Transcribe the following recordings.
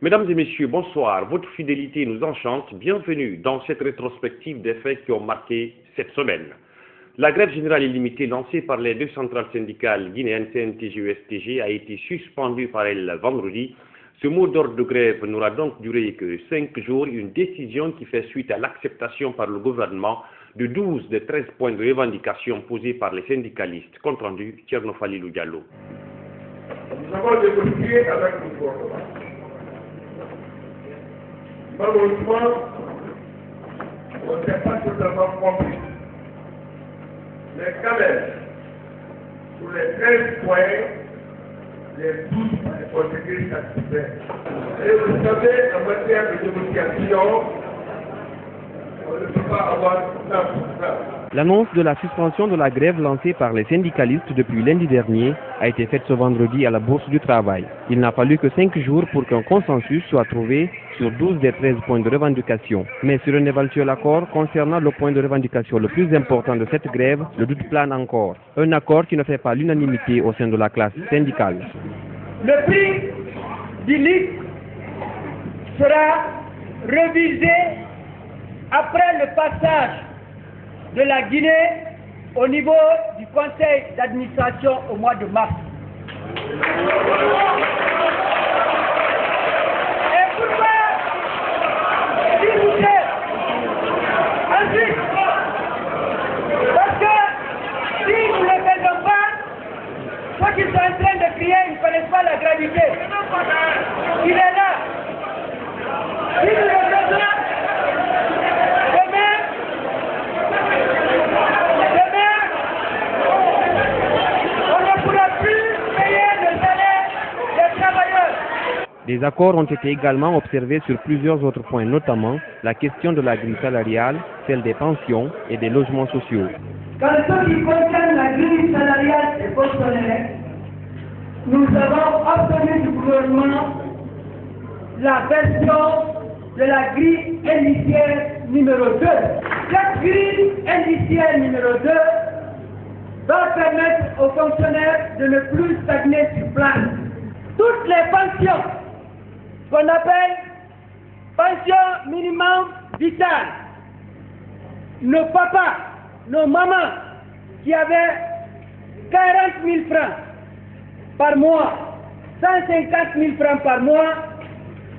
Mesdames et messieurs, bonsoir. Votre fidélité nous enchante. Bienvenue dans cette rétrospective des faits qui ont marqué cette semaine. La grève générale illimitée lancée par les deux centrales syndicales guinéennes CNTG et USTG a été suspendue par elles vendredi. Ce mot d'ordre de grève n'aura donc duré que 5 jours, une décision qui fait suite à l'acceptation par le gouvernement de 12 des 13 points de revendication posés par les syndicalistes. Compte rendu, Thierno Falilou Diallo. Nous avons négocié avec le gouvernement. Malheureusement, on n'est pas totalement compris. Mais quand même, sur les 13 points, les 12 ont été satisfaits. Et vous savez, en matière de négociation, on ne peut pas avoir 100%. L'annonce de la suspension de la grève lancée par les syndicalistes depuis lundi dernier a été faite ce vendredi à la Bourse du Travail. Il n'a fallu que 5 jours pour qu'un consensus soit trouvé sur 12 des 13 points de revendication. Mais sur un éventuel accord concernant le point de revendication le plus important de cette grève, le doute plane encore. Un accord qui ne fait pas l'unanimité au sein de la classe syndicale. Le prix du litre sera révisé après le passage de la Guinée au niveau du conseil d'administration au mois de mars. Et pourquoi discuter ensuite? Parce que si nous ne le faisons pas, ceux qui sont en train de crier, ils ne connaissent pas la gravité. Il est là. Si nous le faisons, Des accords ont été également observés sur plusieurs autres points, notamment la question de la grille salariale, celle des pensions et des logements sociaux. Dans ce qui concerne la grille salariale des fonctionnaires, nous avons obtenu du gouvernement la version de la grille indiciaire numéro 2. Cette grille indiciaire numéro 2 va permettre aux fonctionnaires de ne plus stagner sur place. Toutes les pensions qu'on appelle pension minimum vitale, nos papas, nos mamans qui avaient 40 000 francs par mois, 150 000 francs par mois,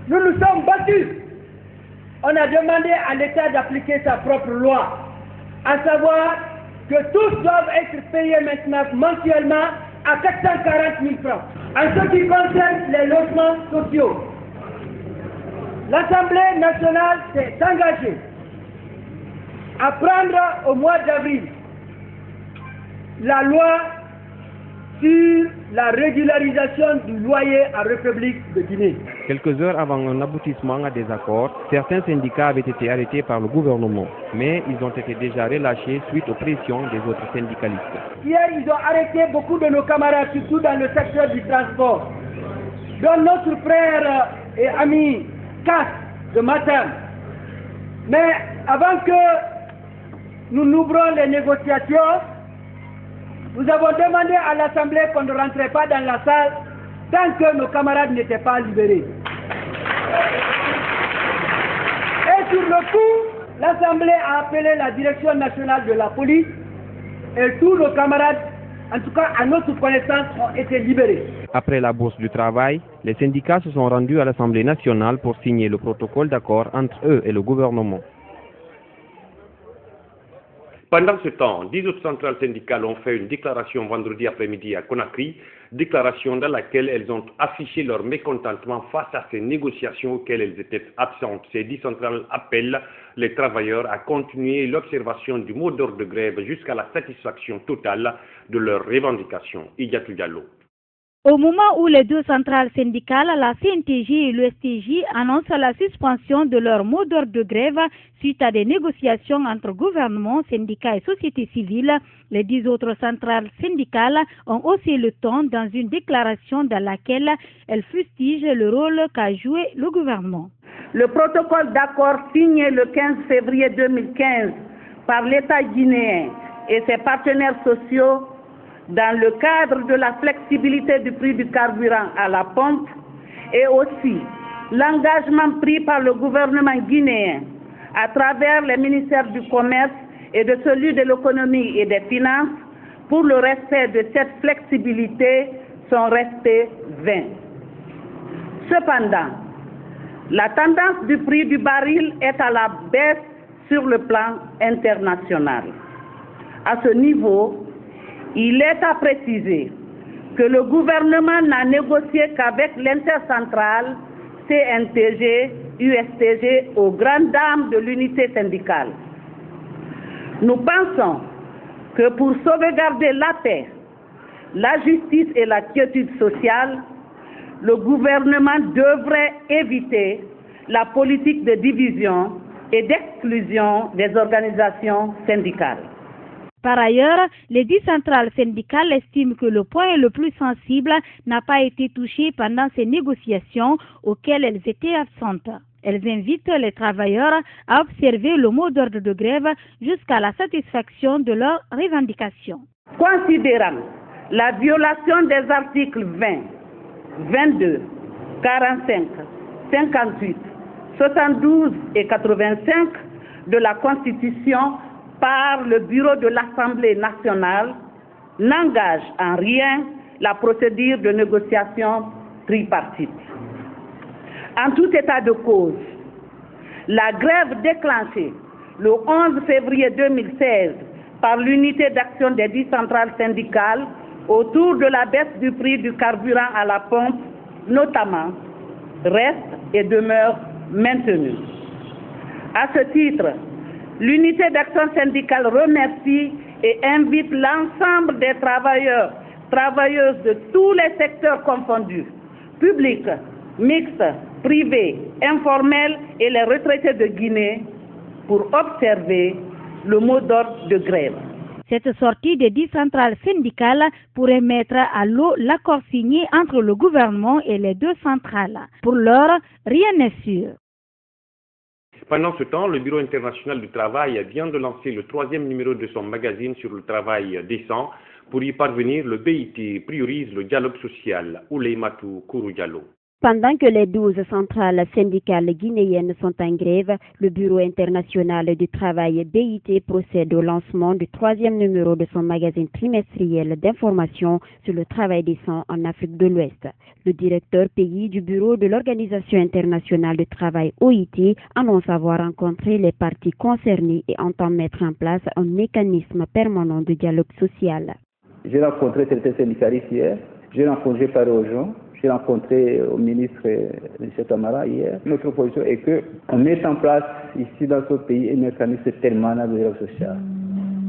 nous nous sommes battus. On a demandé à l'État d'appliquer sa propre loi, à savoir que tous doivent être payés maintenant mensuellement à 440 000 francs. En ce qui concerne les logements sociaux, l'Assemblée nationale s'est engagée à prendre au mois d'avril la loi sur la régularisation du loyer en République de Guinée. Quelques heures avant un aboutissement à des accords, certains syndicats avaient été arrêtés par le gouvernement, mais ils ont été déjà relâchés suite aux pressions des autres syndicalistes. Hier, ils ont arrêté beaucoup de nos camarades, surtout dans le secteur du transport, dont notre frère et ami Cass de Matam. Mais avant que nous n'ouvrons les négociations, nous avons demandé à l'Assemblée qu'on ne rentrait pas dans la salle tant que nos camarades n'étaient pas libérés. Et sur le coup, l'Assemblée a appelé la direction nationale de la police et tous nos camarades, en tout cas à notre connaissance, ont été libérés. Après la Bourse du Travail, les syndicats se sont rendus à l'Assemblée nationale pour signer le protocole d'accord entre eux et le gouvernement. Pendant ce temps, 10 autres centrales syndicales ont fait une déclaration vendredi après-midi à Conakry, déclaration dans laquelle elles ont affiché leur mécontentement face à ces négociations auxquelles elles étaient absentes. Ces 10 centrales appellent les travailleurs à continuer l'observation du mot d'ordre de grève jusqu'à la satisfaction totale de leurs revendications. Idjatou Diallo. Au moment où les deux centrales syndicales, la CNTG et l'USTJ, annoncent la suspension de leur mot d'ordre de grève suite à des négociations entre gouvernement, syndicats et société civile, les 10 autres centrales syndicales ont haussé le ton dans une déclaration dans laquelle elles fustigent le rôle qu'a joué le gouvernement. Le protocole d'accord signé le 15 février 2015 par l'État guinéen et ses partenaires sociaux dans le cadre de la flexibilité du prix du carburant à la pompe et aussi l'engagement pris par le gouvernement guinéen à travers les ministères du Commerce et de celui de l'économie et des finances pour le respect de cette flexibilité sont restés vains. Cependant, la tendance du prix du baril est à la baisse sur le plan international. À ce niveau, il est à préciser que le gouvernement n'a négocié qu'avec l'intercentrale CNTG, USTG aux grandes dames de l'unité syndicale. Nous pensons que pour sauvegarder la paix, la justice et la quiétude sociale, le gouvernement devrait éviter la politique de division et d'exclusion des organisations syndicales. Par ailleurs, les 10 centrales syndicales estiment que le point le plus sensible n'a pas été touché pendant ces négociations auxquelles elles étaient absentes. Elles invitent les travailleurs à observer le mot d'ordre de grève jusqu'à la satisfaction de leurs revendications. Considérant la violation des articles 20, 22, 45, 58, 72 et 85 de la Constitution par le bureau de l'Assemblée nationale n'engage en rien la procédure de négociation tripartite. En tout état de cause, la grève déclenchée le 11 février 2016 par l'unité d'action des 10 centrales syndicales autour de la baisse du prix du carburant à la pompe, notamment, reste et demeure maintenue. À ce titre, l'unité d'action syndicale remercie et invite l'ensemble des travailleurs, travailleuses de tous les secteurs confondus, publics, mixtes, privés, informels et les retraités de Guinée, pour observer le mot d'ordre de grève. Cette sortie des 10 centrales syndicales pourrait mettre à l'eau l'accord signé entre le gouvernement et les deux centrales. Pour l'heure, rien n'est sûr. Pendant ce temps, le Bureau international du travail vient de lancer le 3e numéro de son magazine sur le travail décent. Pour y parvenir, le BIT priorise le dialogue social. Ouleimatou Kourou Diallo. Pendant que les 12 centrales syndicales guinéennes sont en grève, le Bureau international du travail BIT procède au lancement du 3e numéro de son magazine trimestriel d'information sur le travail décent en Afrique de l'Ouest. Le directeur pays du Bureau de l'Organisation internationale du travail OIT annonce avoir rencontré les parties concernées et entend mettre en place un mécanisme permanent de dialogue social. J'ai rencontré certains syndicalistes hier, j'ai rencontré parlé aux gens. J'ai rencontré le ministre M. Tamara hier. Notre proposition est qu'on mette en place ici dans ce pays un mécanisme permanent de dialogue social,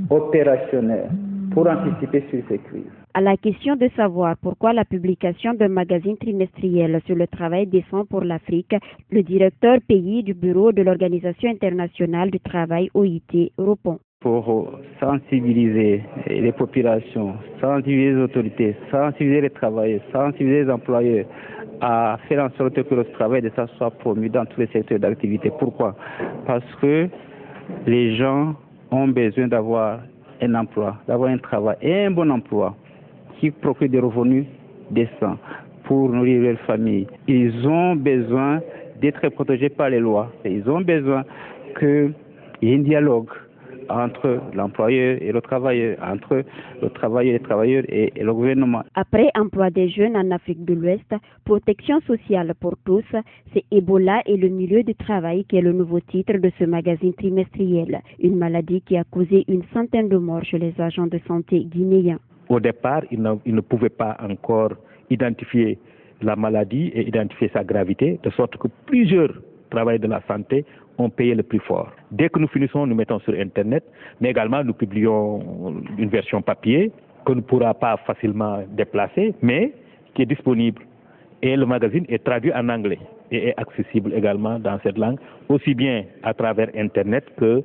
opérationnel, pour anticiper sur ces crises. À la question de savoir pourquoi la publication d'un magazine trimestriel sur le travail décent pour l'Afrique, le directeur pays du Bureau de l'Organisation internationale du travail OIT répond. Pour sensibiliser les populations, sensibiliser les autorités, sensibiliser les travailleurs, sensibiliser les employeurs à faire en sorte que le travail décent soit promu dans tous les secteurs d'activité. Pourquoi? Parce que les gens ont besoin d'avoir un emploi, d'avoir un travail et un bon emploi qui procure des revenus décents pour nourrir leur famille. Ils ont besoin d'être protégés par les lois. Ils ont besoin qu'il y ait un dialogue entre l'employeur et le travailleur, entre le travailleur et les travailleurs et le gouvernement. Après emploi des jeunes en Afrique de l'Ouest, protection sociale pour tous, c'est Ebola et le milieu du travail qui est le nouveau titre de ce magazine trimestriel. Une maladie qui a causé une centaine de morts chez les agents de santé guinéens. Au départ, ils ne pouvaient pas encore identifier la maladie et identifier sa gravité, de sorte que plusieurs travailleurs de la santé ont payé le plus fort. Dès que nous finissons, nous mettons sur Internet, mais également nous publions une version papier qu'on ne pourra pas facilement déplacer, mais qui est disponible et le magazine est traduit en anglais et est accessible également dans cette langue, aussi bien à travers Internet que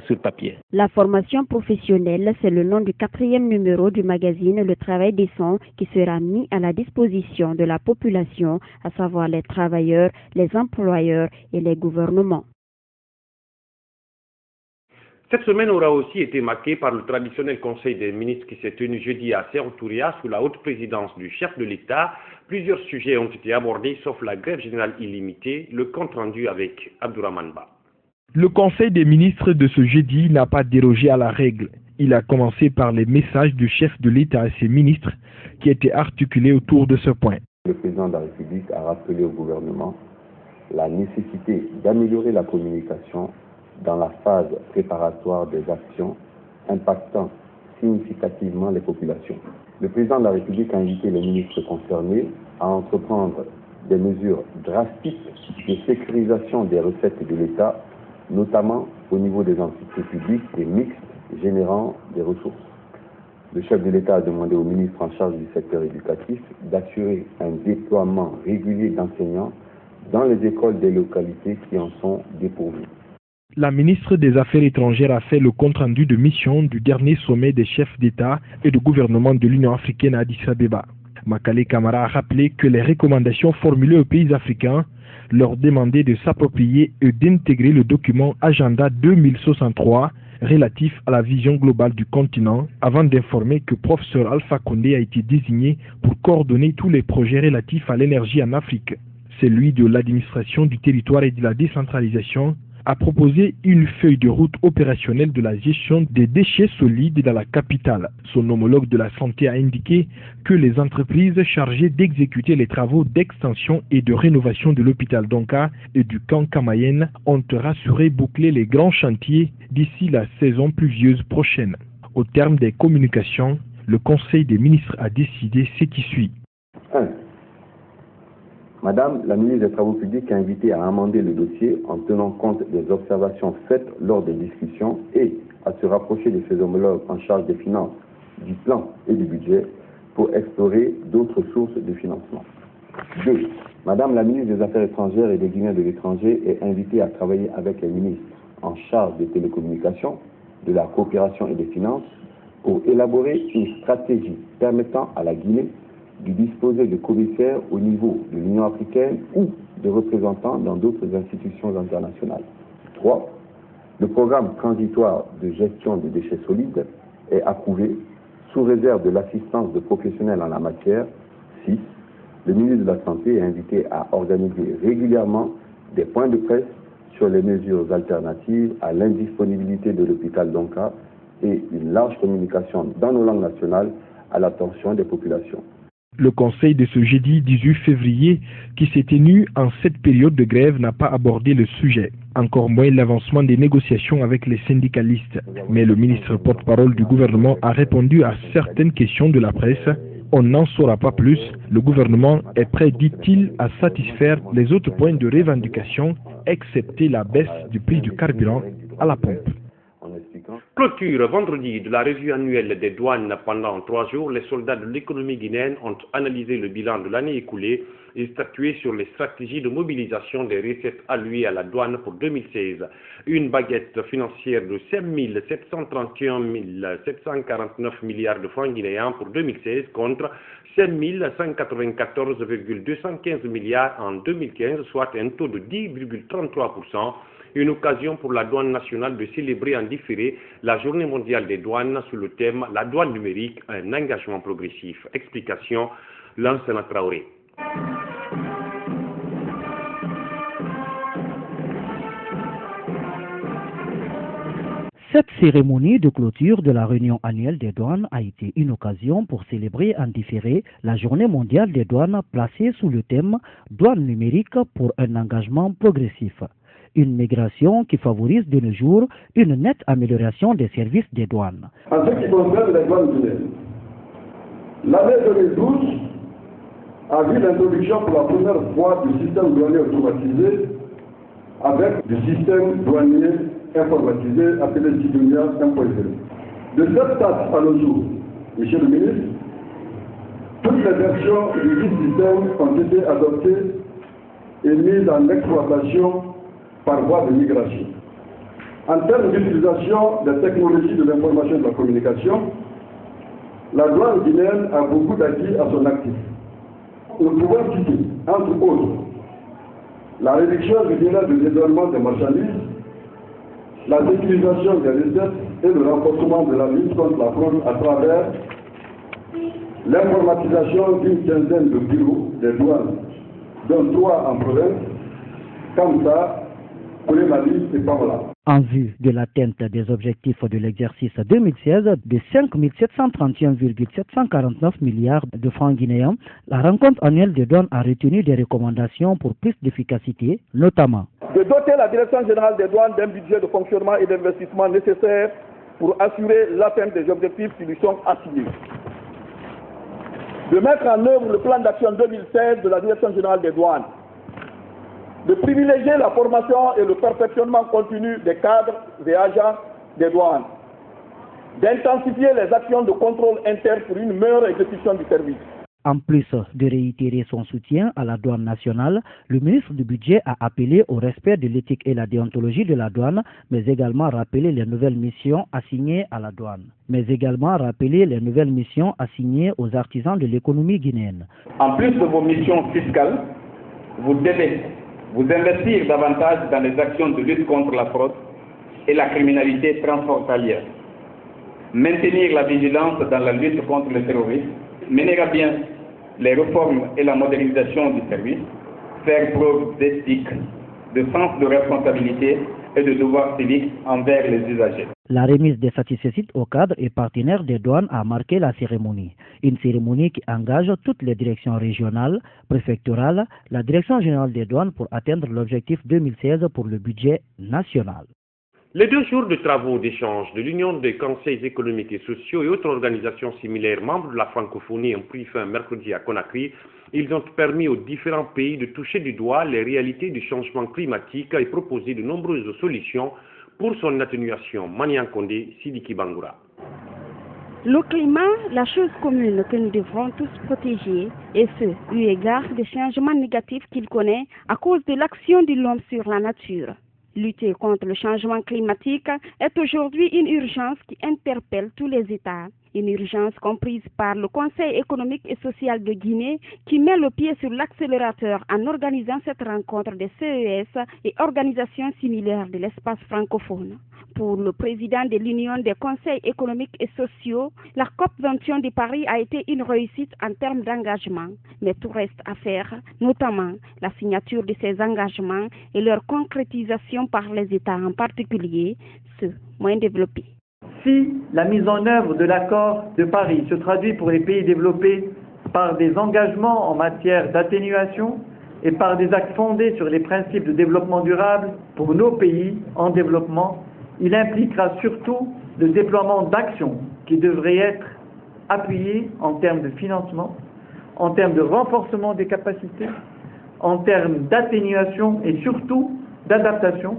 sur papier. La formation professionnelle, c'est le nom du 4e numéro du magazine Le Travail décent qui sera mis à la disposition de la population, à savoir les travailleurs, les employeurs et les gouvernements. Cette semaine aura aussi été marquée par le traditionnel Conseil des ministres qui s'est tenu jeudi à Séantouria sous la haute présidence du chef de l'État. Plusieurs sujets ont été abordés, sauf la grève générale illimitée. Le compte rendu avec Abdourahmane Ba. Le Conseil des ministres de ce jeudi n'a pas dérogé à la règle. Il a commencé par les messages du chef de l'État et ses ministres qui étaient articulés autour de ce point. Le président de la République a rappelé au gouvernement la nécessité d'améliorer la communication dans la phase préparatoire des actions impactant significativement les populations. Le président de la République a invité les ministres concernés à entreprendre des mesures drastiques de sécurisation des recettes de l'État, notamment au niveau des entités publiques et mixtes générant des ressources. Le chef de l'État a demandé au ministre en charge du secteur éducatif d'assurer un déploiement régulier d'enseignants dans les écoles des localités qui en sont dépourvues. La ministre des Affaires étrangères a fait le compte-rendu de mission du dernier sommet des chefs d'État et de gouvernement de l'Union africaine à Addis Abeba. Makale Kamara a rappelé que les recommandations formulées aux pays africains leur demandaient de s'approprier et d'intégrer le document Agenda 2063 relatif à la vision globale du continent avant d'informer que professeur Alpha Condé a été désigné pour coordonner tous les projets relatifs à l'énergie en Afrique. Celui de l'administration du territoire et de la décentralisation a proposé une feuille de route opérationnelle de la gestion des déchets solides dans la capitale. Son homologue de la santé a indiqué que les entreprises chargées d'exécuter les travaux d'extension et de rénovation de l'hôpital d'Onka et du camp Kamayenne ont rassuré boucler les grands chantiers d'ici la saison pluvieuse prochaine. Au terme des communications, le Conseil des ministres a décidé ce qui suit. 1. Madame la ministre des Travaux publics a invité à amender le dossier en tenant compte des observations faites lors des discussions et à se rapprocher de ses homologues en charge des finances, du plan et du budget pour explorer d'autres sources de financement. 2. Madame la ministre des Affaires étrangères et des Guinéens de l'étranger est invitée à travailler avec les ministres en charge des télécommunications, de la coopération et des finances pour élaborer une stratégie permettant à la Guinée de disposer de commissaires au niveau de l'Union africaine ou de représentants dans d'autres institutions internationales. 3. Le programme transitoire de gestion des déchets solides est approuvé sous réserve de l'assistance de professionnels en la matière. 6. Le ministre de la Santé est invité à organiser régulièrement des points de presse sur les mesures alternatives à l'indisponibilité de l'hôpital d'Onka et une large communication dans nos langues nationales à l'attention des populations. Le conseil de ce jeudi 18 février, qui s'est tenu en cette période de grève, n'a pas abordé le sujet, encore moins l'avancement des négociations avec les syndicalistes. Mais le ministre porte-parole du gouvernement a répondu à certaines questions de la presse. On n'en saura pas plus. Le gouvernement est prêt, dit-il, à satisfaire les autres points de revendication, excepté la baisse du prix du carburant à la pompe. Clôture vendredi de la revue annuelle des douanes. Pendant 3 jours, les soldats de l'économie guinéenne ont analysé le bilan de l'année écoulée et statué sur les stratégies de mobilisation des recettes allouées à la douane pour 2016. Une baguette financière de 5 731 749 milliards de francs guinéens pour 2016 contre 5 194,215 milliards en 2015, soit un taux de 10,33%. Une occasion pour la douane nationale de célébrer en différé la journée mondiale des douanes sous le thème « La douane numérique, un engagement progressif ». Explication, Lansana Traoré. Cette cérémonie de clôture de la réunion annuelle des douanes a été une occasion pour célébrer en différé la journée mondiale des douanes placée sous le thème « Douane numérique pour un engagement progressif ». Une migration qui favorise de nos jours une nette amélioration des services des douanes. En ce qui concerne les douanes guinéennes, l'année 2012 a vu l'introduction pour la première fois du système douanier automatisé avec du système douanier informatisé appelé Sidunia 1.0. De cette date à nos jours, Monsieur le ministre, Toutes les versions du système ont été adoptées et mises en exploitation par voie de migration. En termes d'utilisation des technologies de l'information et de la communication, la douane guinéenne a beaucoup d'acquis à son actif. Nous pouvons citer, entre autres, la réduction du délai de dédouanement des marchandises, la sécurisation des recettes et le renforcement de la lutte contre la fraude à travers l'informatisation d'une quinzaine de bureaux des douanes, dont 3 en province, Kamsa, Mali et Pamela. En vue de l'atteinte des objectifs de l'exercice 2016 de 5 731,749 milliards de francs guinéens, la rencontre annuelle des douanes a retenu des recommandations pour plus d'efficacité, notamment de doter la Direction générale des douanes d'un budget de fonctionnement et d'investissement nécessaire pour assurer l'atteinte des objectifs qui lui sont assignés, de mettre en œuvre le plan d'action 2016 de la Direction générale des douanes, de privilégier la formation et le perfectionnement continu des cadres et agents des douanes, d'intensifier les actions de contrôle interne pour une meilleure exécution du service. En plus de réitérer son soutien à la douane nationale, le ministre du Budget a appelé au respect de l'éthique et la déontologie de la douane, mais également rappelé les nouvelles missions assignées à la douane, aux artisans de l'économie guinéenne. En plus de vos missions fiscales, vous devez vous investir davantage dans les actions de lutte contre la fraude et la criminalité transfrontalière, maintenir la vigilance dans la lutte contre le terrorisme, mener à bien les réformes et la modernisation du service, faire preuve d'éthique, de sens de responsabilité et de devoir civique envers les usagers. La remise des satisfecit aux cadres et partenaires des douanes a marqué la cérémonie. Une cérémonie qui engage toutes les directions régionales, préfectorales, la Direction générale des douanes pour atteindre l'objectif 2016 pour le budget national. Les 2 jours de travaux d'échange de l'Union des conseils économiques et sociaux et autres organisations similaires membres de la francophonie ont pris fin mercredi à Conakry. Ils ont permis aux différents pays de toucher du doigt les réalités du changement climatique et proposer de nombreuses solutions pour son atténuation. Manian Kondé, Sidiki Bangoura. Le climat, la chose commune que nous devrons tous protéger, et ce, eu égard des changements négatifs qu'il connaît à cause de l'action de l'homme sur la nature. Lutter contre le changement climatique est aujourd'hui une urgence qui interpelle tous les États. Une urgence comprise par le Conseil économique et social de Guinée qui met le pied sur l'accélérateur en organisant cette rencontre des CES et organisations similaires de l'espace francophone. Pour le président de l'Union des conseils économiques et sociaux, la COP21 de Paris a été une réussite en termes d'engagement. Mais tout reste à faire, notamment la signature de ces engagements et leur concrétisation par les États, en particulier ceux moins développés. Si la mise en œuvre de l'accord de Paris se traduit pour les pays développés par des engagements en matière d'atténuation et par des actes fondés sur les principes de développement durable pour nos pays en développement, il impliquera surtout le déploiement d'actions qui devraient être appuyées en termes de financement, en termes de renforcement des capacités, en termes d'atténuation et surtout d'adaptation,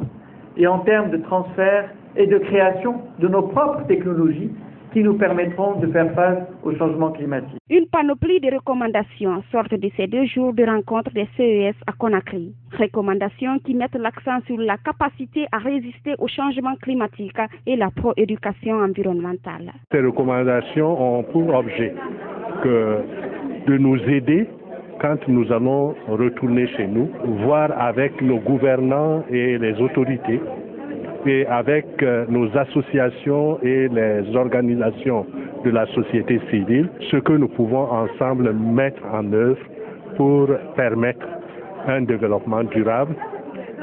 et en termes de transfert et de création de nos propres technologies qui nous permettront de faire face au changement climatique. Une panoplie de recommandations sortent de ces 2 jours de rencontre des CES à Conakry. Recommandations qui mettent l'accent sur la capacité à résister au changement climatique et la pro-éducation environnementale. Ces recommandations ont pour objet de nous aider quand nous allons retourner chez nous, voir avec nos gouvernants et les autorités et avec nos associations et les organisations de la société civile, ce que nous pouvons ensemble mettre en œuvre pour permettre un développement durable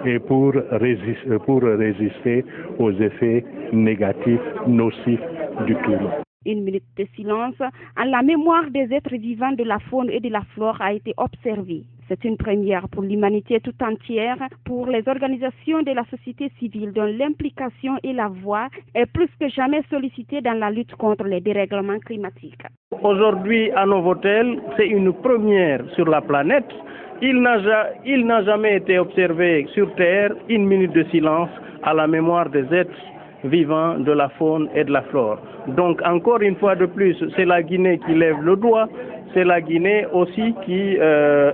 et pour résister aux effets négatifs, nocifs du climat. Une minute de silence en la mémoire des êtres vivants de la faune et de la flore a été observée. C'est une première pour l'humanité tout entière, pour les organisations de la société civile dont l'implication et la voix est plus que jamais sollicitée dans la lutte contre les dérèglements climatiques. Aujourd'hui, à Novotel, c'est une première sur la planète. Il n'a jamais été observé sur Terre une minute de silence à la mémoire des êtres vivants, de la faune et de la flore. Donc encore une fois de plus, c'est la Guinée qui lève le doigt, c'est la Guinée aussi qui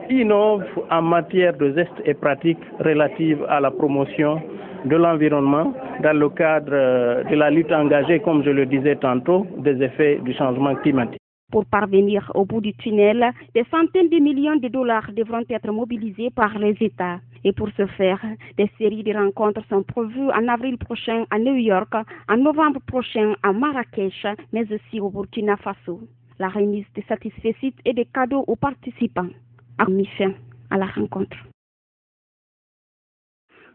innove en matière de gestes et pratiques relatives à la promotion de l'environnement dans le cadre de la lutte engagée, comme je le disais tantôt, des effets du changement climatique. Pour parvenir au bout du tunnel, des centaines de millions de dollars devront être mobilisés par les États. Et pour ce faire, des séries de rencontres sont prévues en avril prochain à New York, en novembre prochain à Marrakech, mais aussi au Burkina Faso. La remise de satisfecit et des cadeaux aux participants a mis fin à la rencontre.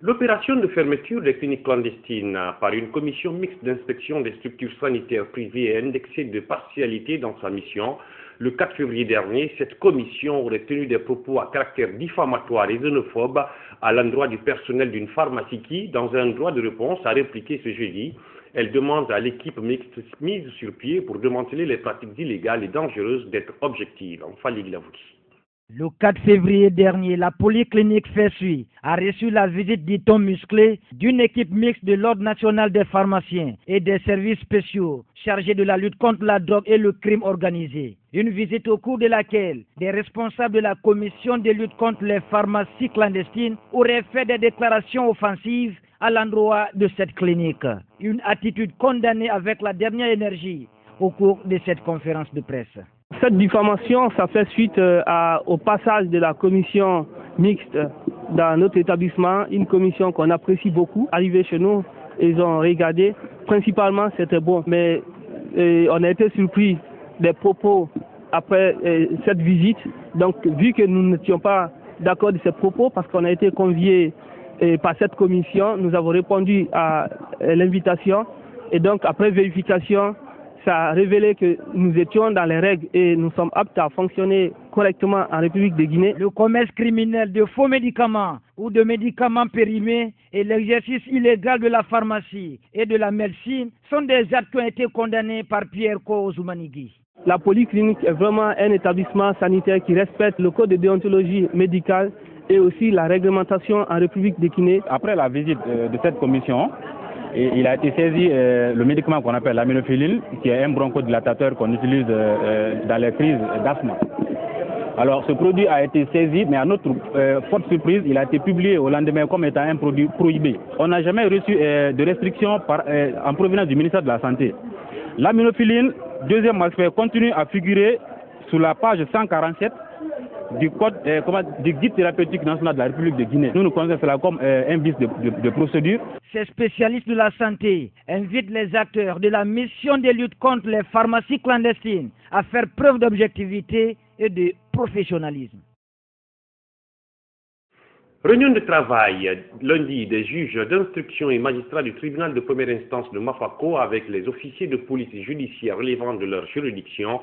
L'opération de fermeture des cliniques clandestines par une commission mixte d'inspection des structures sanitaires privées est indexée de partialité dans sa mission. Le 4 février dernier, cette commission aurait tenu des propos à caractère diffamatoire et xénophobe à l'endroit du personnel d'une pharmacie qui, dans un droit de réponse, a répliqué ce jeudi. Elle demande à l'équipe mixte mise sur pied pour démanteler les pratiques illégales et dangereuses d'être objective. Fali Glavouki. Le 4 février dernier, la polyclinique Fessuy a reçu la visite dit-on musclée d'une équipe mixte de l'Ordre national des pharmaciens et des services spéciaux chargés de la lutte contre la drogue et le crime organisé. Une visite au cours de laquelle des responsables de la commission de lutte contre les pharmacies clandestines auraient fait des déclarations offensives à l'endroit de cette clinique. Une attitude condamnée avec la dernière énergie au cours de cette conférence de presse. Cette diffamation, ça fait suite au passage de la commission mixte dans notre établissement, une commission qu'on apprécie beaucoup. Arrivés chez nous, ils ont regardé. Principalement, c'était bon, mais on a été surpris des propos après cette visite. Donc, vu que nous n'étions pas d'accord de ces propos, parce qu'on a été conviés par cette commission, nous avons répondu à l'invitation. Et donc, après vérification, ça a révélé que nous étions dans les règles et nous sommes aptes à fonctionner correctement en République de Guinée. Le commerce criminel de faux médicaments ou de médicaments périmés et l'exercice illégal de la pharmacie et de la médecine sont des actes qui ont été condamnés par Pierre Kozoumanigui. La polyclinique est vraiment un établissement sanitaire qui respecte le code de déontologie médicale et aussi la réglementation en République de Guinée. Après la visite de cette commission, il a été saisi le médicament qu'on appelle l'aminophiline, qui est un bronchodilatateur qu'on utilise dans les crises d'asthme. Alors ce produit a été saisi, mais à notre forte surprise, il a été publié au lendemain comme étant un produit prohibé. On n'a jamais reçu de restrictions en provenance du ministère de la Santé. L'aminophiline, deuxième aspect, continue à figurer sur la page 147 du code du guide thérapeutique national de la République de Guinée. Nous considérons cela comme un vice de procédure. Ces spécialistes de la santé invitent les acteurs de la mission de lutte contre les pharmacies clandestines à faire preuve d'objectivité et de professionnalisme. Réunion de travail lundi des juges d'instruction et magistrats du tribunal de première instance de Mafako avec les officiers de police judiciaire relevant de leur juridiction.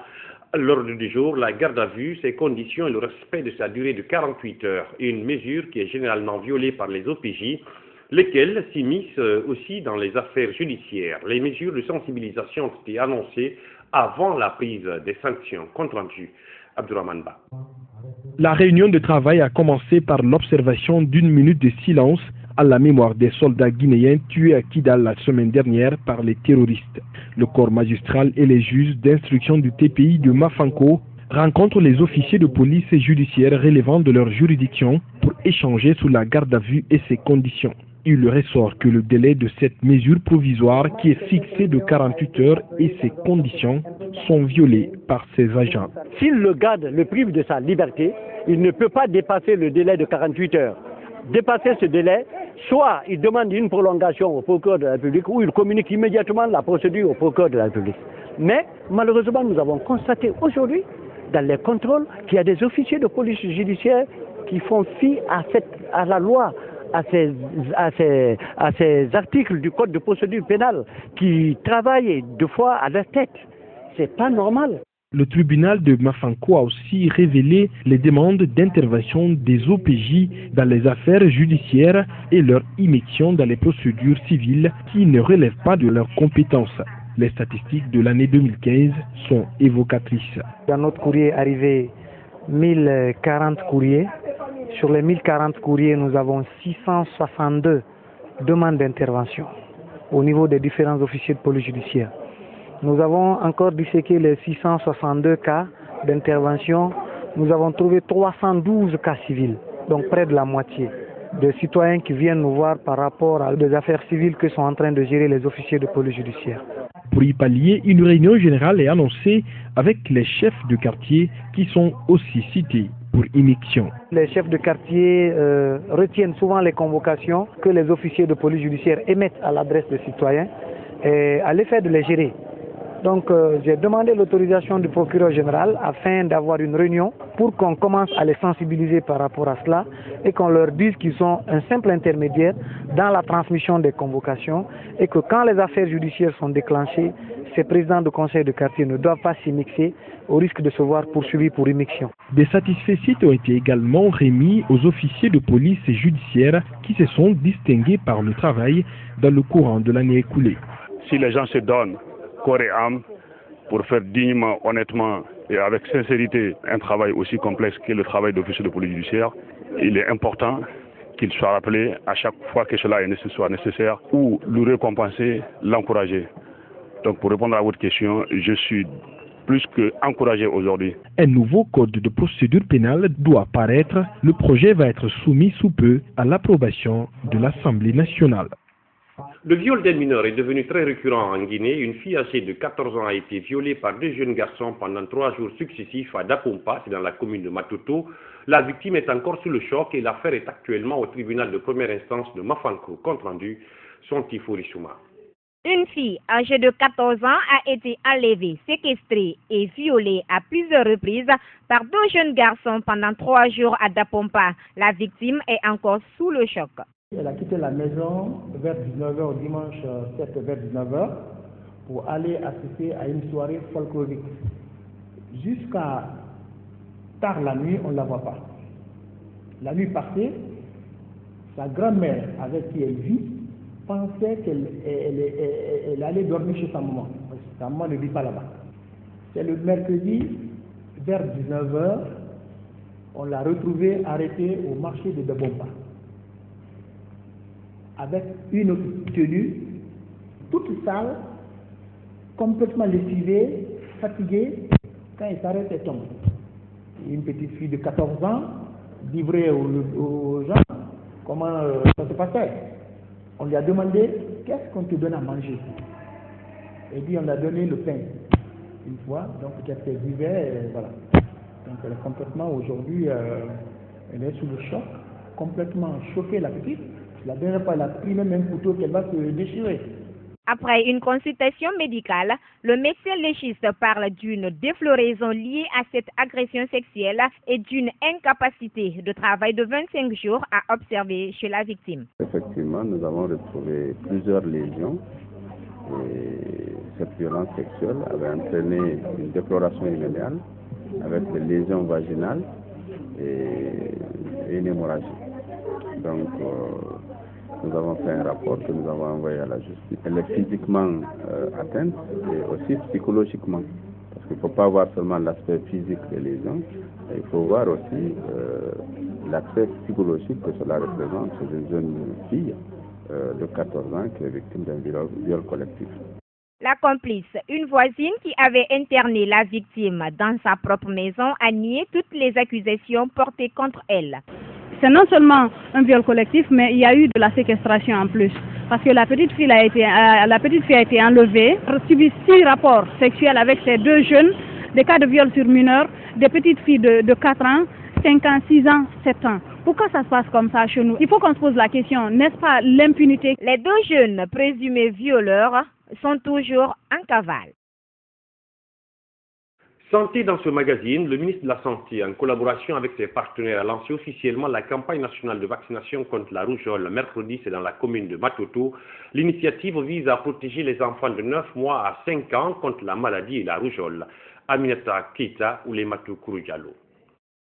À l'ordre du jour, la garde à vue, ses conditions et le respect de sa durée de 48 heures, une mesure qui est généralement violée par les OPJ, lesquels s'immiscent aussi dans les affaires judiciaires. Les mesures de sensibilisation ont été annoncées avant la prise des sanctions. Compte rendu, Abdourahmane Ba. La réunion de travail a commencé par l'observation d'une minute de silence à la mémoire des soldats guinéens tués à Kidal la semaine dernière par les terroristes. Le corps magistral et les juges d'instruction du TPI de Mafanko rencontrent les officiers de police et judiciaire relevant de leur juridiction pour échanger sous la garde à vue et ses conditions. Il ressort que le délai de cette mesure provisoire qui est fixé de 48 heures et ses conditions sont violées par ses agents. S'il le garde, le prive de sa liberté, il ne peut pas dépasser le délai de 48 heures. Dépasser ce délai, soit il demande une prolongation au procureur de la République ou il communique immédiatement la procédure au procureur de la République. Mais malheureusement, nous avons constaté aujourd'hui, dans les contrôles, qu'il y a des officiers de police judiciaire qui font fi à la loi, à ces articles du code de procédure pénale, qui travaillent deux fois à leur tête. C'est pas normal. Le tribunal de Mafanko a aussi révélé les demandes d'intervention des OPJ dans les affaires judiciaires et leur immixtion dans les procédures civiles qui ne relèvent pas de leurs compétences. Les statistiques de l'année 2015 sont évocatrices. Dans notre courrier arrivé 1040 courriers. Sur les 1040 courriers, nous avons 662 demandes d'intervention. au niveau des différents officiers de police judiciaire. Nous avons encore disséqué les 662 cas d'intervention. Nous avons trouvé 312 cas civils, donc près de la moitié des citoyens qui viennent nous voir par rapport à des affaires civiles que sont en train de gérer les officiers de police judiciaire. Pour y pallier, une réunion générale est annoncée avec les chefs de quartier qui sont aussi cités pour immixtion. Les chefs de quartier retiennent souvent les convocations que les officiers de police judiciaire émettent à l'adresse des citoyens et à l'effet de les gérer. Donc j'ai demandé l'autorisation du procureur général afin d'avoir une réunion pour qu'on commence à les sensibiliser par rapport à cela et qu'on leur dise qu'ils sont un simple intermédiaire dans la transmission des convocations et que quand les affaires judiciaires sont déclenchées, ces présidents de conseil de quartier ne doivent pas s'y mixer au risque de se voir poursuivis pour immixtion. Des satisfaits ont été également remis aux officiers de police et judiciaire qui se sont distingués par le travail dans le courant de l'année écoulée. Si les gens se donnent corps et âme pour faire dignement, honnêtement et avec sincérité un travail aussi complexe que le travail d'officier de police judiciaire, il est important qu'il soit rappelé à chaque fois que cela soit nécessaire ou le récompenser, l'encourager. Donc pour répondre à votre question, je suis plus qu'encouragé aujourd'hui. Un nouveau code de procédure pénale doit paraître. Le projet va être soumis sous peu à l'approbation de l'Assemblée nationale. Le viol d'un mineur est devenu très récurrent en Guinée. Une fille âgée de 14 ans a été violée par 2 jeunes garçons pendant 3 jours successifs à Dapompa, c'est dans la commune de Matoto. La victime est encore sous le choc et l'affaire est actuellement au tribunal de première instance de Mafanko. Compte rendu, son Tifo Rissouma. Une fille âgée de 14 ans a été enlevée, séquestrée et violée à plusieurs reprises par 2 jeunes garçons pendant 3 jours à Dapompa. La victime est encore sous le choc. Elle a quitté la maison vers 19h dimanche 7 vers 19h pour aller assister à une soirée folklorique. Jusqu'à tard la nuit, on ne la voit pas. La nuit passée, sa grand-mère avec qui elle vit pensait qu'elle allait dormir chez sa maman. Sa maman ne vit pas là-bas. C'est le mercredi vers 19h, on l'a retrouvée arrêtée au marché de Dapompa, avec une tenue toute sale, complètement lessivée, fatiguée. Quand il s'arrête, elle tombe. Une petite fille de 14 ans livrait aux gens comment ça se passait. On lui a demandé qu'est-ce qu'on te donne à manger. Elle dit on a donné le pain une fois, donc peut-être qu'elle vivait, voilà. Donc elle est complètement aujourd'hui, elle est sous le choc, complètement choquée la petite. La dernière fois, elle a pris même un couteau qu'elle va se déchirer. Après une consultation médicale, le médecin légiste parle d'une défloraison liée à cette agression sexuelle et d'une incapacité de travail de 25 jours à observer chez la victime. Effectivement, nous avons retrouvé plusieurs lésions et cette violence sexuelle avait entraîné une défloration immédiate avec des lésions vaginales et une hémorragie. Donc, nous avons fait un rapport que nous avons envoyé à la justice. Elle est physiquement atteinte et aussi psychologiquement. Parce qu'il ne faut pas voir seulement l'aspect physique des lésions, il faut voir aussi l'aspect psychologique que cela représente chez une jeune fille de 14 ans qui est victime d'un viol collectif. La complice, une voisine qui avait interné la victime dans sa propre maison, a nié toutes les accusations portées contre elle. C'est non seulement un viol collectif, mais il y a eu de la séquestration en plus. Parce que la petite fille a été enlevée, subi 6 rapports sexuels avec ces 2 jeunes, des cas de viol sur mineurs, des petites filles de 4 ans, 5 ans, 6 ans, 7 ans. Pourquoi ça se passe comme ça chez nous? Il faut qu'on se pose la question, n'est-ce pas l'impunité? Les 2 jeunes présumés violeurs sont toujours en cavale. Santé dans ce magazine, le ministre de la Santé, en collaboration avec ses partenaires, a lancé officiellement la campagne nationale de vaccination contre la rougeole. Mercredi, c'est dans la commune de Matoto. L'initiative vise à protéger les enfants de 9 mois à 5 ans contre la maladie et la rougeole. Aminata Keita ou les Matou Kouroudialo.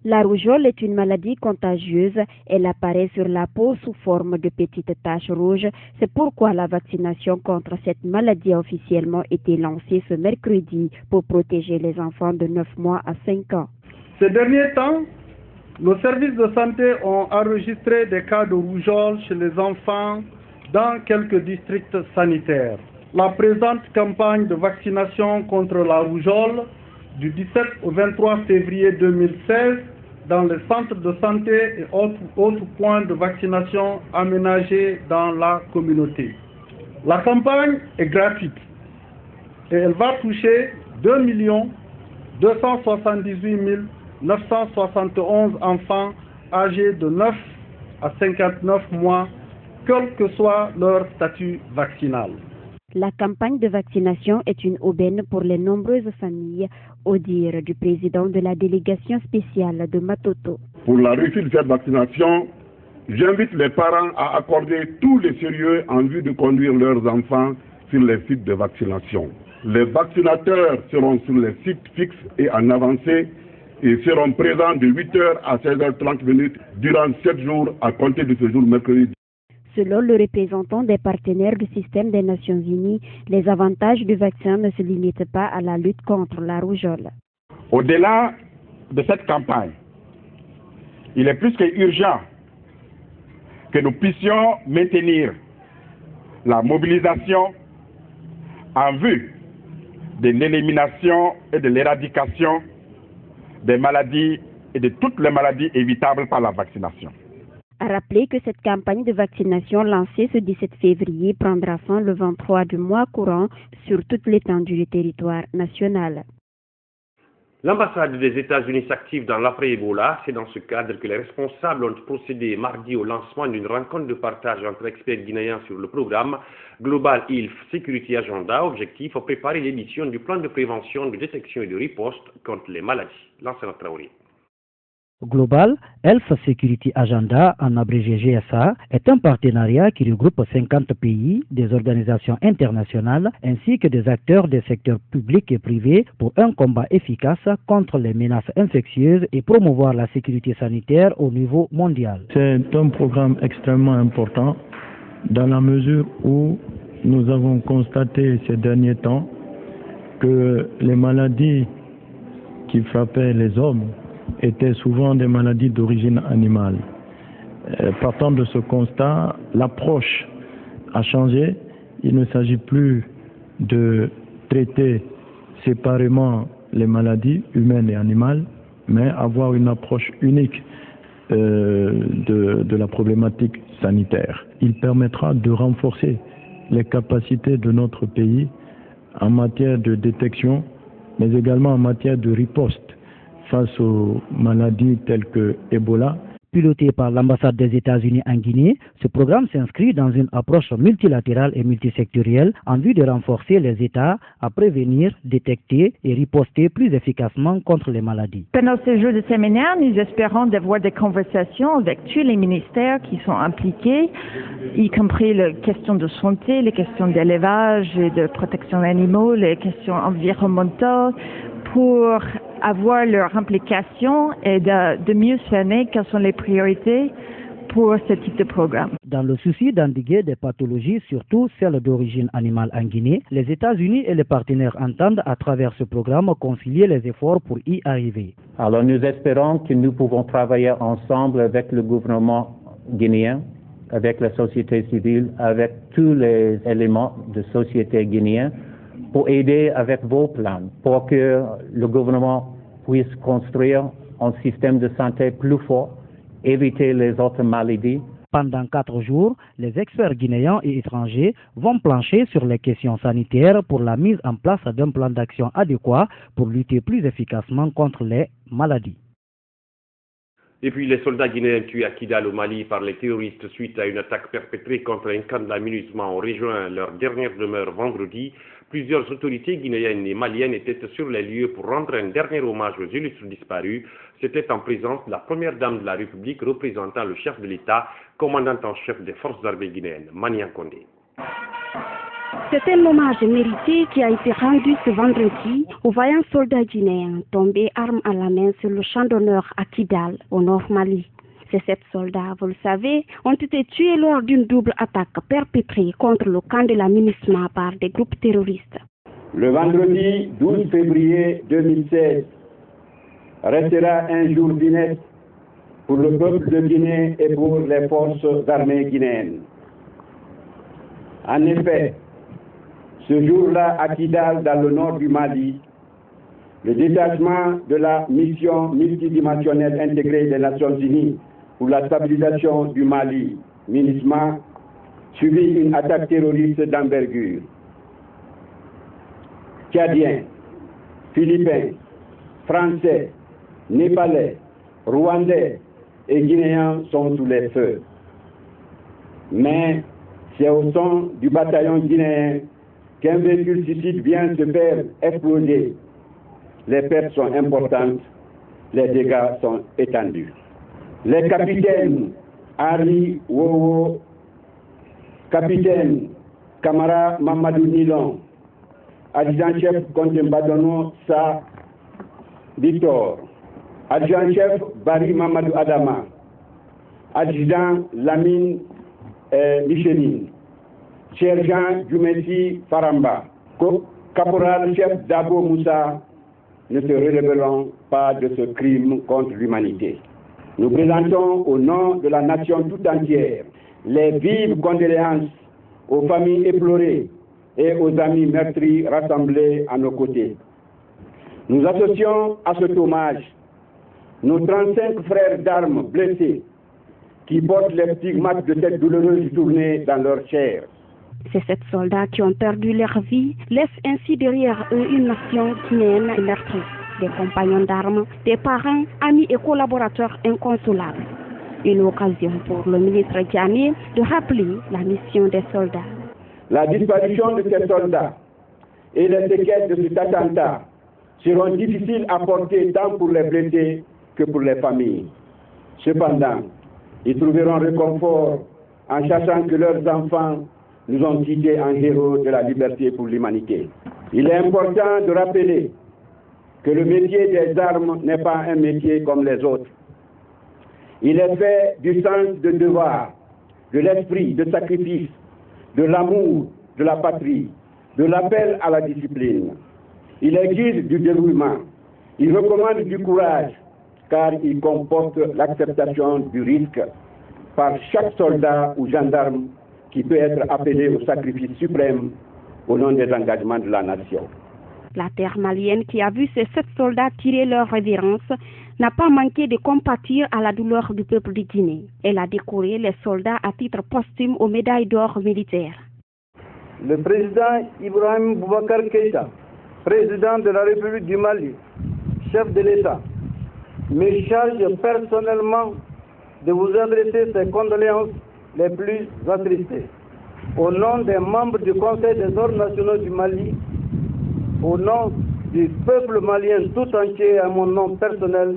La rougeole est une maladie contagieuse. Elle apparaît sur la peau sous forme de petites taches rouges. C'est pourquoi la vaccination contre cette maladie a officiellement été lancée ce mercredi pour protéger les enfants de 9 mois à 5 ans. Ces derniers temps, nos services de santé ont enregistré des cas de rougeole chez les enfants dans quelques districts sanitaires. La présente campagne de vaccination contre la rougeole du 17 au 23 février 2016 dans les centres de santé et autres points de vaccination aménagés dans la communauté. La campagne est gratuite et elle va toucher 2 278 971 enfants âgés de 9 à 59 mois, quel que soit leur statut vaccinal. La campagne de vaccination est une aubaine pour les nombreuses familles, au dire du président de la délégation spéciale de Matoto. Pour la réussite de cette vaccination, j'invite les parents à accorder tout le sérieux en vue de conduire leurs enfants sur les sites de vaccination. Les vaccinateurs seront sur les sites fixes et en avancée et seront présents de 8h à 16h30 durant 7 jours à compter de ce jour mercredi. Selon le représentant des partenaires du système des Nations Unies, les avantages du vaccin ne se limitent pas à la lutte contre la rougeole. Au-delà de cette campagne, il est plus qu'urgent que nous puissions maintenir la mobilisation en vue de l'élimination et de l'éradication des maladies et de toutes les maladies évitables par la vaccination. A rappeler que cette campagne de vaccination lancée ce 17 février prendra fin le 23 du mois courant sur toute l'étendue du territoire national. L'ambassade des États-Unis s'active dans l'après-Ebola. C'est dans ce cadre que les responsables ont procédé mardi au lancement d'une rencontre de partage entre experts guinéens sur le programme Global Health Security Agenda. Objectif, préparer l'édition du plan de prévention, de détection et de riposte contre les maladies. Lancez notre Traoré. Global Health Security Agenda, en abrégé GSA, est un partenariat qui regroupe 50 pays, des organisations internationales ainsi que des acteurs des secteurs publics et privés pour un combat efficace contre les menaces infectieuses et promouvoir la sécurité sanitaire au niveau mondial. C'est un programme extrêmement important dans la mesure où nous avons constaté ces derniers temps que les maladies qui frappaient les hommes étaient souvent des maladies d'origine animale. Partant de ce constat, l'approche a changé. Il ne s'agit plus de traiter séparément les maladies humaines et animales, mais avoir une approche unique de la problématique sanitaire. Il permettra de renforcer les capacités de notre pays en matière de détection, mais également en matière de riposte face aux maladies telles que Ebola. Piloté par l'ambassade des États-Unis en Guinée, ce programme s'inscrit dans une approche multilatérale et multisectorielle en vue de renforcer les États à prévenir, détecter et riposter plus efficacement contre les maladies. Pendant ce jour de séminaire, nous espérons d'avoir des conversations avec tous les ministères qui sont impliqués, y compris les questions de santé, les questions d'élevage et de protection des animaux, les questions environnementales, pour avoir leur implication et de mieux cerner quelles sont les priorités pour ce type de programme. Dans le souci d'endiguer des pathologies, surtout celles d'origine animale en Guinée, les États-Unis et les partenaires entendent à travers ce programme concilier les efforts pour y arriver. Alors nous espérons que nous pouvons travailler ensemble avec le gouvernement guinéen, avec la société civile, avec tous les éléments de société guinéenne, pour aider avec vos plans, pour que le gouvernement puisse construire un système de santé plus fort, éviter les autres maladies. Pendant 4 jours, les experts guinéens et étrangers vont plancher sur les questions sanitaires pour la mise en place d'un plan d'action adéquat pour lutter plus efficacement contre les maladies. Et puis les soldats guinéens tués à Kidal au Mali par les terroristes suite à une attaque perpétrée contre un camp de l'aménagement ont rejoint leur dernière demeure vendredi. Plusieurs autorités guinéennes et maliennes étaient sur les lieux pour rendre un dernier hommage aux illustres disparus. C'était en présence de la première dame de la République représentant le chef de l'État, commandant en chef des forces armées guinéennes, Maniang Condé. C'est un hommage mérité qui a été rendu ce vendredi aux vaillants soldats guinéens tombés armes à la main sur le champ d'honneur à Kidal, au nord Mali. Ces 7 soldats, vous le savez, ont été tués lors d'une double attaque perpétrée contre le camp de la MINUSMA par des groupes terroristes. Le vendredi 12 février 2016 restera un jour funeste pour le peuple de Guinée et pour les forces armées guinéennes. En effet, ce jour-là, à Kidal, dans le nord du Mali, le détachement de la mission multidimensionnelle intégrée des Nations Unies pour la stabilisation du Mali, MINUSMA, subit une attaque terroriste d'envergure. Tchadiens, Philippins, Français, Népalais, Rwandais et Guinéens sont sous les feux. Mais c'est au son du bataillon guinéen qu'un véhicule suicide vient se faire exploser. Les pertes sont importantes, les dégâts sont étendus. Les capitaines Henri Wowo, capitaine Kamara Mamadou Nilon, adjudant-chef Kontembadono Sa Victor, adjudant-chef Barry Mamadou Adama, adjudant Lamine Micheline, sergent Djoumessi Faramba, caporal-chef Dabo Moussa, ne se relèveront pas de ce crime contre l'humanité. Nous présentons au nom de la nation tout entière les vives condoléances aux familles éplorées et aux amis meurtris rassemblés à nos côtés. Nous associons à cet hommage nos 35 frères d'armes blessés qui portent les stigmates de cette douloureuse journée dans leur chair. Ces 7 soldats qui ont perdu leur vie laissent ainsi derrière eux une nation guinéenne meurtrie, des compagnons d'armes, des parents, amis et collaborateurs inconsolables. Une occasion pour le ministre Diané de rappeler la mission des soldats. La disparition de ces soldats et les séquelles de cet attentat seront difficiles à porter tant pour les blessés que pour les familles. Cependant, ils trouveront réconfort en sachant que leurs enfants nous ont quittés en héros de la liberté pour l'humanité. Il est important de rappeler que le métier des armes n'est pas un métier comme les autres. Il est fait du sens de devoir, de l'esprit de sacrifice, de l'amour de la patrie, de l'appel à la discipline. Il exige du dévouement, il recommande du courage, car il comporte l'acceptation du risque par chaque soldat ou gendarme qui peut être appelé au sacrifice suprême au nom des engagements de la nation. La terre malienne, qui a vu ces 7 soldats tirer leur révérence, n'a pas manqué de compatir à la douleur du peuple de Guinée. Elle a décoré les soldats à titre posthume aux médailles d'or militaires. Le président Ibrahim Boubacar Keïta, président de la République du Mali, chef de l'État, me charge personnellement de vous adresser ses condoléances les plus attristées. Au nom des membres du Conseil des ordres nationaux du Mali, au nom du peuple malien tout entier et à mon nom personnel,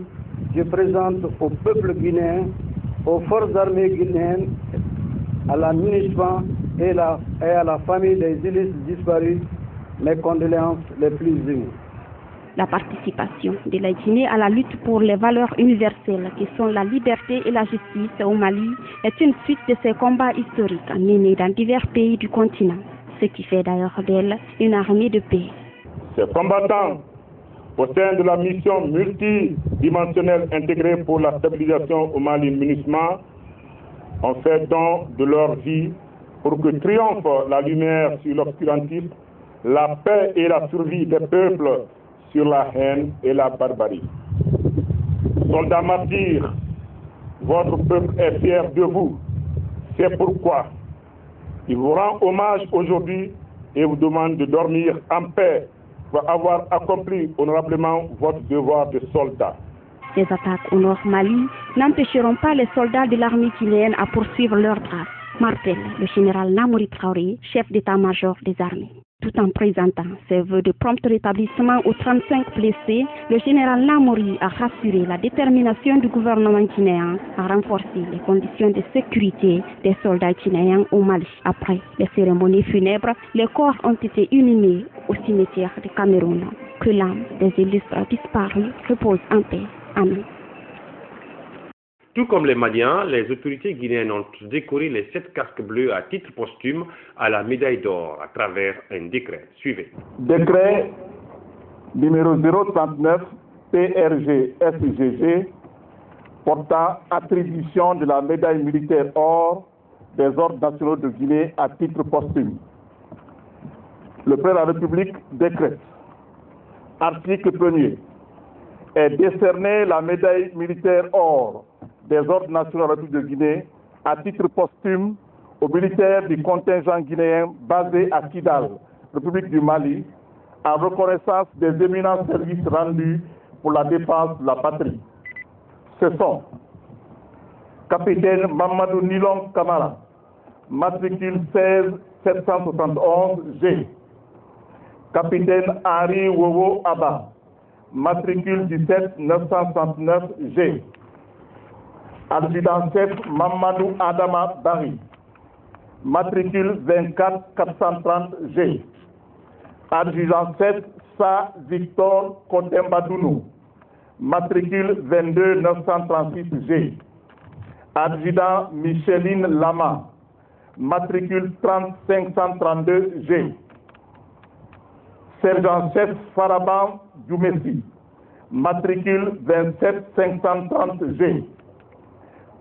je présente au peuple guinéen, aux forces armées guinéennes, à la MINUSMA et à la famille des illustres disparus mes condoléances les plus émues. La participation de la Guinée à la lutte pour les valeurs universelles qui sont la liberté et la justice au Mali est une suite de ces combats historiques menés dans divers pays du continent, ce qui fait d'ailleurs d'elle une armée de paix. Ces combattants, au sein de la mission multidimensionnelle intégrée pour la stabilisation au Mali MINUSMA, ont fait don de leur vie pour que triomphe la lumière sur l'obscurantisme, la paix et la survie des peuples sur la haine et la barbarie. Soldats martyrs, votre peuple est fier de vous. C'est pourquoi il vous rend hommage aujourd'hui et vous demande de dormir en paix pour avoir accompli honorablement votre devoir de soldat. Les attaques au nord Mali n'empêcheront pas les soldats de l'armée guinéenne à poursuivre leur trace, martèle le général Namouri Traoré, chef d'état-major des armées. Tout en présentant ses vœux de prompt rétablissement aux 35 blessés, le général Namouri a rassuré la détermination du gouvernement guinéen à renforcer les conditions de sécurité des soldats guinéens au Mali. Après les cérémonies funèbres, les corps ont été inhumés au cimetière de Cameroun. Que l'âme des illustres disparus repose en paix. Amen. Tout comme les Maliens, les autorités guinéennes ont décoré les 7 casques bleus à titre posthume à la médaille d'or à travers un décret. Suivez. Décret numéro 039 PRG-SGG portant attribution de la médaille militaire or des ordres nationaux de Guinée à titre posthume. Le président de la République décrète, article 1er, est décerné la médaille militaire or des ordres nationaux de la République de Guinée à titre posthume aux militaires du contingent guinéen basé à Kidal, République du Mali, en reconnaissance des éminents services rendus pour la défense de la patrie. Ce sont capitaine Mamadou Nilong Kamara, matricule 16771 G. Capitaine Henri Wowo Abba, matricule 17969 G. Adjudant-chef Mamadou Adama Bari, matricule 24430 G. Adjudant-chef Sa Victor Kotembadounu, matricule 22936 G. Adjudant Micheline Lama, matricule 30532 G. Sergent-chef Faraban Djoumessi, matricule 27530 G.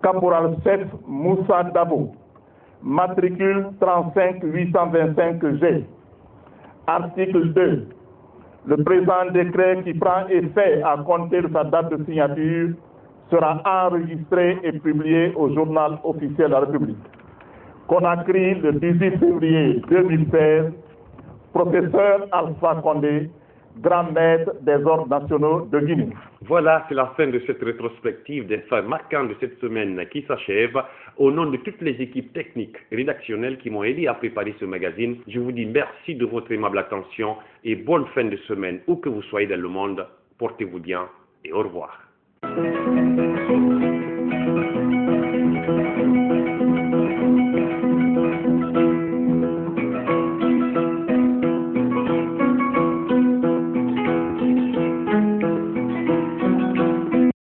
Caporal-chef Moussa Dabo, matricule 35825 G. Article 2. Le présent décret qui prend effet à compter de sa date de signature sera enregistré et publié au journal officiel de la République. Conakry, le 18 février 2016, professeur Alpha Condé, grand maître des ordres nationaux de Guinée. Voilà, c'est la fin de cette rétrospective des faits marquants de cette semaine qui s'achève. Au nom de toutes les équipes techniques et rédactionnelles qui m'ont aidé à préparer ce magazine, je vous dis merci de votre aimable attention et bonne fin de semaine où que vous soyez dans le monde. Portez-vous bien et au revoir.